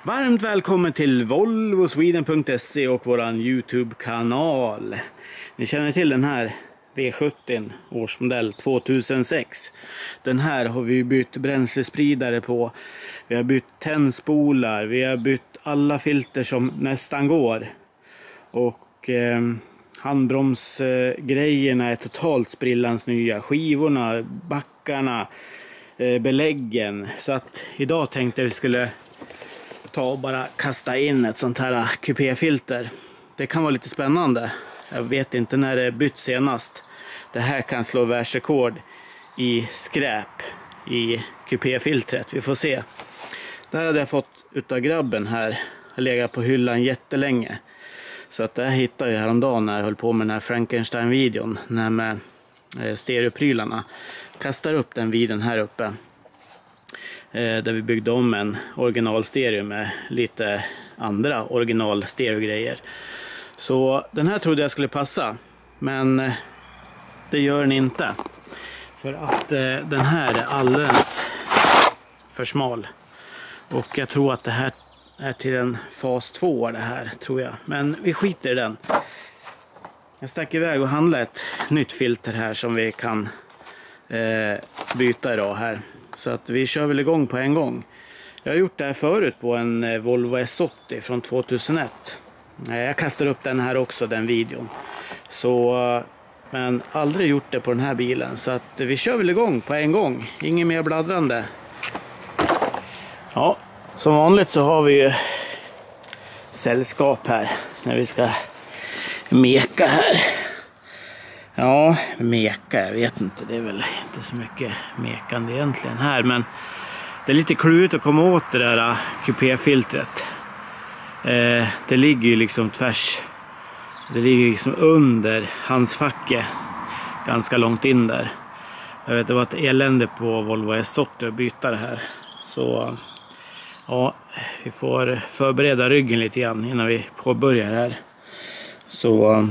Varmt välkommen till volvosweden.se och våran YouTube-kanal. Ni känner till den här V70 årsmodell 2006. Den här har vi bytt bränslespridare på. Vi har bytt tändspolar. Vi har bytt alla filter som nästan går. Och handbromsgrejerna är totalt sprillans nya. Skivorna, backarna, beläggen. Så att idag tänkte vi skulle ta och bara kasta in ett sånt här kupéfilter. Det kan vara lite spännande. Jag vet inte när det är bytt senast. Det här kan slå världsrekord i skräp i kupéfiltret. Vi får se. Det här hade jag fått utav grabben här. Jag legat på hyllan jättelänge. Så att det här hittade jag häromdagen när jag höll på med den här Frankenstein-videon. När med stereoprylarna. Kastar upp den videon här uppe. Där vi byggde om en originalstereo med lite andra originalstereo-grejer. Så den här trodde jag skulle passa. Men det gör den inte. För att den här är alldeles för smal. Och jag tror att det här är till en fas 2 det här, tror jag. Men vi skiter i den. Jag stack iväg och handlade ett nytt filter här som vi kan byta idag här. Så att vi kör väl igång på en gång. Jag har gjort det här förut på en Volvo S80 från 2001. Jag kastar upp den här också, den videon. Så, men aldrig gjort det på den här bilen. Så att vi kör väl igång på en gång. Inget mer bladdrande. Ja, som vanligt så har vi ju sällskap här. När vi ska meka här. Ja, meka, jag vet inte. Det är väl inte så mycket mekande egentligen här. Men det är lite klurigt att komma åt det där kupéfiltret. Det ligger ju liksom tvärs. Det ligger liksom under handskfacket. Ganska långt in där. Jag vet, det var ett elände på Volvo S80 att byta det här. Så ja, vi får förbereda ryggen lite grann innan vi påbörjar här. Så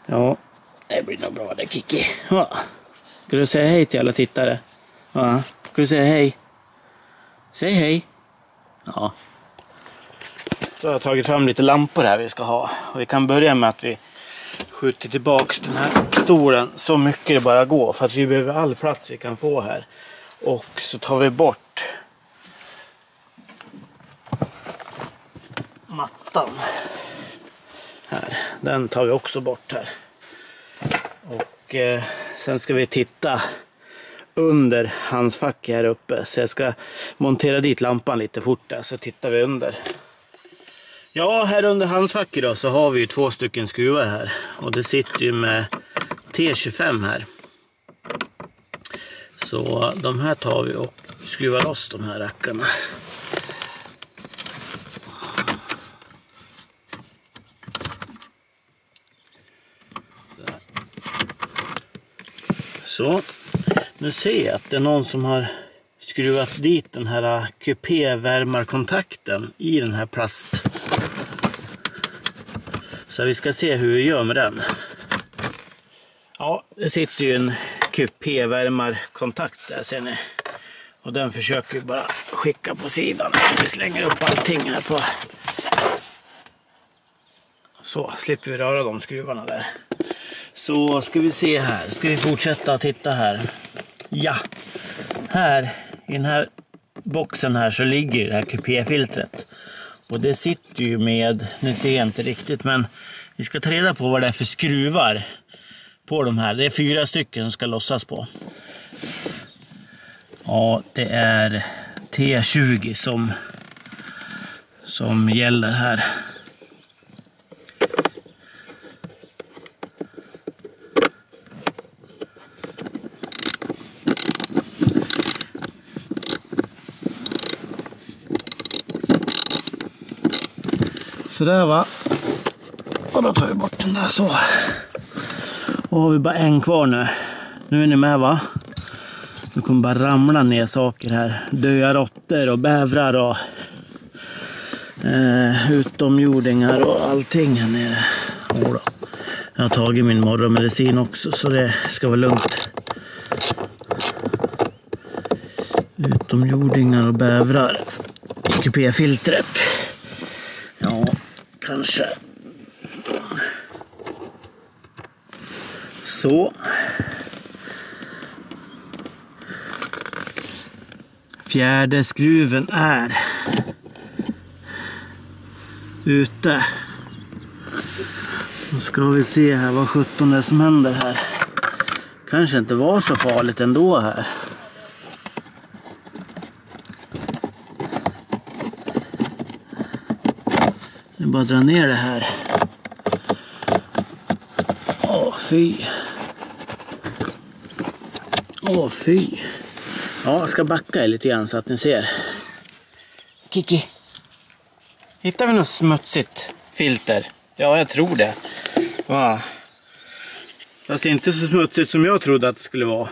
ja, det blir nog bra det, Kiki. Ja. Ska du säga hej till alla tittare? Ja. Ska du säga hej? Säg hej. Ja. Så har jag tagit fram lite lampor här vi ska ha. Och vi kan börja med att vi skjuter tillbaks den här stolen så mycket det bara går. För att vi behöver all plats vi kan få här. Och så tar vi bort mattan. Här. Den tar vi också bort här. Och sen ska vi titta under handskfacket här uppe. Så jag ska montera dit lampan lite fort där, så tittar vi under. Ja, här under handskfacket då så har vi ju 2 stycken skruvar här. Och det sitter ju med T25 här. Så de här tar vi och skruvar loss de här rackarna. Så, nu ser jag att det är någon som har skruvat dit den här kupé-värmarkontakten i den här plast. Så vi ska se hur vi gör med den. Ja, det sitter ju en kupé-värmarkontakt där, ser ni. Och den försöker vi bara skicka på sidan. Vi slänger upp allting här på. Så slipper vi röra de skruvarna där. Så ska vi se här. Ska vi fortsätta att titta här. Ja. Här i den här boxen här så ligger det här kupéfiltret. Och det sitter ju med, nu ser jag inte riktigt, men vi ska ta reda på vad det är för skruvar på de här. Det är 4 stycken som ska lossas på. Ja, det är T20 som gäller här. Så där, va. Och då tar vi bort den där så. Och har vi bara en kvar nu. Nu är ni med, va? Nu kommer bara ramla ner saker här. Döda råttor och bävrar och utomjordingar och allting här nere. Jag har tagit min morgonmedicin också, så det ska vara lugnt. Utomjordingar och bävrar. kupéfiltret. Ja, kanske. Så. Fjärde skruven är ute. Nu ska vi se här vad 17 som händer här. Kanske inte var så farligt ändå här. Jag bara dra ner det här. Åh fy. Åh fy. Ja, jag ska backa lite grann så att ni ser. Kiki. Hittar vi något smutsigt filter? Ja, jag tror det. Va? Fast inte så smutsigt som jag trodde att det skulle vara.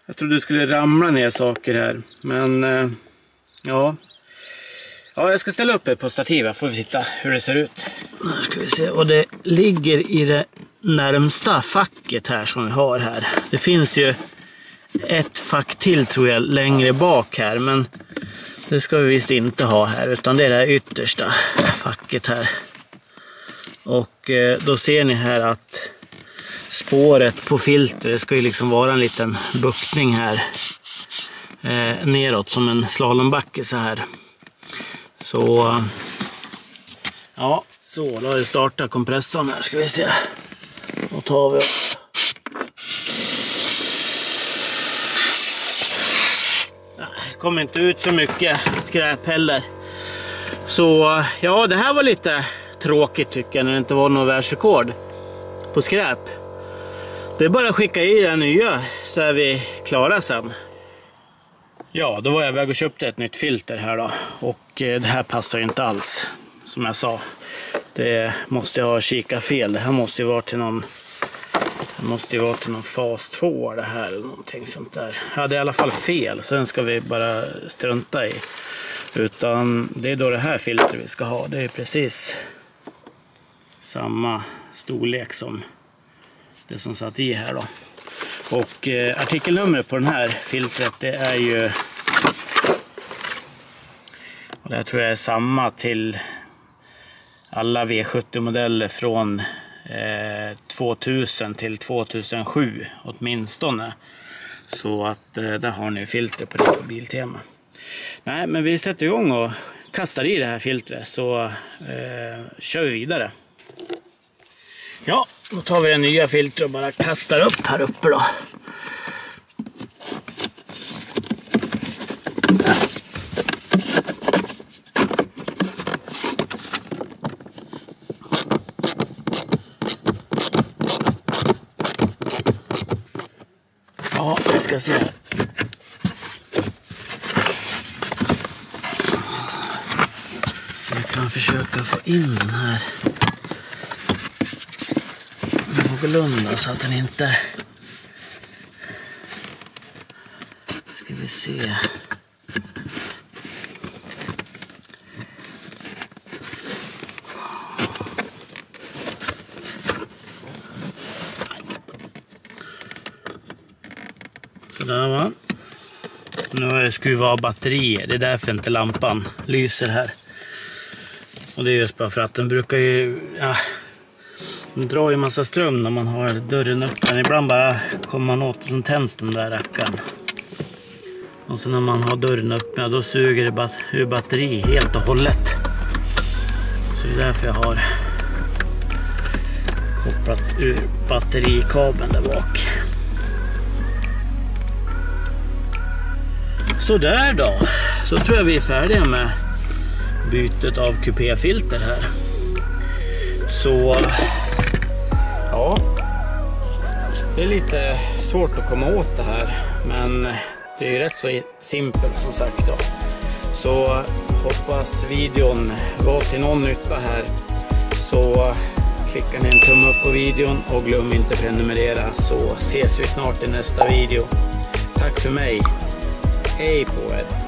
Jag trodde det skulle ramla ner saker här. Men ja. Ja, jag ska ställa upp det på stativet. Får vi titta hur det ser ut. Här ska vi se. Och det ligger i det närmsta facket här som vi har här. Det finns ju ett fack till tror jag längre bak här. Men det ska vi visst inte ha här. Utan det är det här yttersta facket här. Och då ser ni här att spåret på filtret ska ju liksom vara en liten buktning här. Neråt som en slalombacke så här. Så ja, så då har jag startat kompressorn här, ska vi se. Då tar vi det kommer inte ut så mycket skräp heller. Så ja, det här var lite tråkigt tycker jag när det inte var någon världsrekord på skräp. Det är bara att skicka i den nya så är vi klara sen. Ja, då var jag iväg och köpte ett nytt filter här då. Och det här passar ju inte alls, som jag sa. Det måste jag ha kikat fel. Det här måste ju vara till någon... Det måste ju vara till någon fas 2 det här eller någonting sånt där. Jag hade i alla fall fel, sen ska vi bara strunta i. Utan det är då det här filtret vi ska ha. Det är precis samma storlek som det som satt i här då. Och artikelnumret på den här filtret det är ju, och det tror jag är samma till alla V70 modeller från 2000 till 2007 åtminstone. Så att där har ni filter på det på Biltema. Nej, men vi sätter igång och kastar i det här filtret så kör vi vidare. Ja, då tar vi det nya filtret och bara kastar upp här uppe då. Ja, vi ska se här. Jag kan försöka få in den här någorlunda så att den inte... Ska vi se. Sådär va. Nu har jag skruvat av batterier. Det är därför inte lampan lyser här. Och det är just bara för att den brukar ju... Ja, den drar ju massa ström när man har dörren öppen. Ibland bara kommer man åt och så tänds den där rackaren. Och så när man har dörren öppen då suger det ur batteri helt och hållet. Så det är därför jag har kopplat ur batterikabeln där bak. Så där då. Så tror jag vi är färdiga med bytet av kupéfilter här. Så ja, det är lite svårt att komma åt det här, men det är ju rätt så simpelt som sagt då. Så hoppas videon var till någon nytta här, så klickar ni en tumme upp på videon och glöm inte prenumerera, så ses vi snart i nästa video. Tack för mig, hej på er!